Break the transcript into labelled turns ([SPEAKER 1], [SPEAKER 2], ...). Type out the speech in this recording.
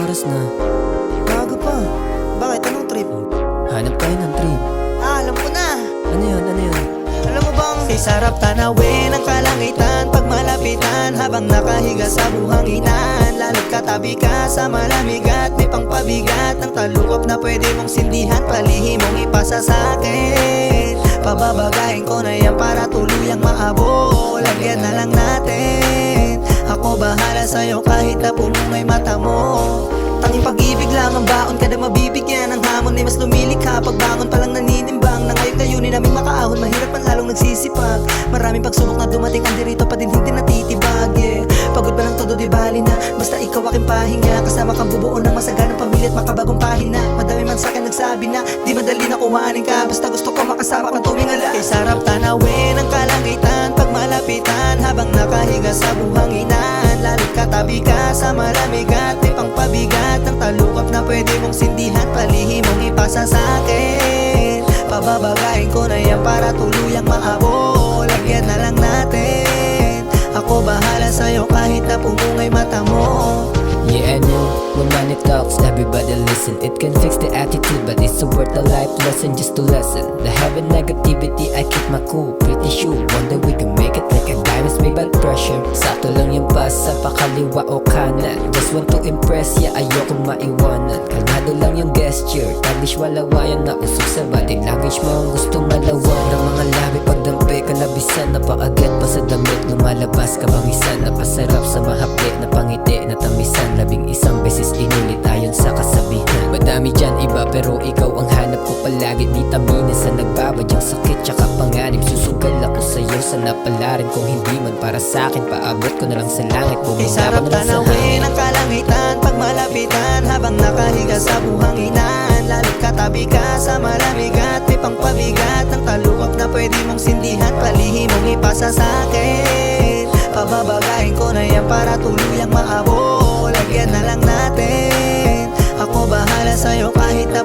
[SPEAKER 1] oras na?
[SPEAKER 2] Bago pa. Bakit? Anong trip?
[SPEAKER 1] Hanap tayo ng trip.
[SPEAKER 2] Alam ko na.
[SPEAKER 1] Ano yun? Ano yun?
[SPEAKER 2] Alam mo bang kay sarap tanawin ang kalangitan pag malapitan habang nakahiga sa buhanginan. Lalo't katabi ka sa malamig at may pangpabigat ng talukap na pwede mong sindihan, palihimong ipasa sa akin. Pababagahin ko na yan para tuluyang maabot. Lagyan na lang natin. Ako bahala sa'yo kahit na pumungay mata mo. Tanging pag-ibig lang ang baon, kada mabibigyan ng hamon ay mas lumilikha. Pagbangon palang naninimbang na ngayon layunin naming makaahon. Mahirap man lalong nagsisipag, maraming pagsubok na dumating, andi rito pa din hindi natitibag, yeah. Pagod ba lang todo di bali na, basta ikaw aking pahinga. Kasama kang bubuo ng masaganang pamilya at makabagong pahina. Madami man sa'kin nagsabi na di madali na kuhanin ka, basta gusto ko makasama kang tuwing ala. Kay sarap tanawin ang kalangitan pag malapitan habang nakahiga sa buhanginan. Lalo't katabi ka sa malamig at may pangpabigat ng talukap na pwede mong sindihan, palihimong ipasa sa akin. Pababagahin ko na yan para tuluyang maabot. Lagyan na lang natin. Ako bahala sa'yo kahit na pumungay mata mo.
[SPEAKER 1] Yeah, I know, when money talks, everybody listen. It can fix the attitude, but it's worth a life lesson just to lessen the heavy negativity. I keep my cool, pretty sure one day we can make it like a diamond's made by pressure. Sakto lang yung pasa, pakaliwa o kanan. Just want to impress, yeah, ayokong maiwanan. Kalmado lang yung gesture, taglish walawayan na usok sa body language mo ang gustong malawan. Ng mga labi pagdampi, kalabisan na paagad pa sa damit. Lumalabas ka bangisan, napasarap sa mahapli na pangiti na tamisan. Labing isang beses inulit ayon sa kasabihan. Madami dyan iba pero ikaw ang hanap ko palagi. Vitamina sa nagbabadyang sakit tsaka panganib. Susugal ako sa'yo sana pala rin. Kung hindi man para sa'kin, paabot ko na lang sa langit.
[SPEAKER 2] Kay sarap tanawin ang kalangitan pag malapitan habang nakahiga sa buhanginan. Lalo't katabi ka sa malamig at may pangpabigat ng talukap na pwede mong sindihan, palihimong ipasa sa akin. Pababagahin ko na yan para tuluyang maabot. Lagyan na lang natin. Ako bahala sa'yo kahit na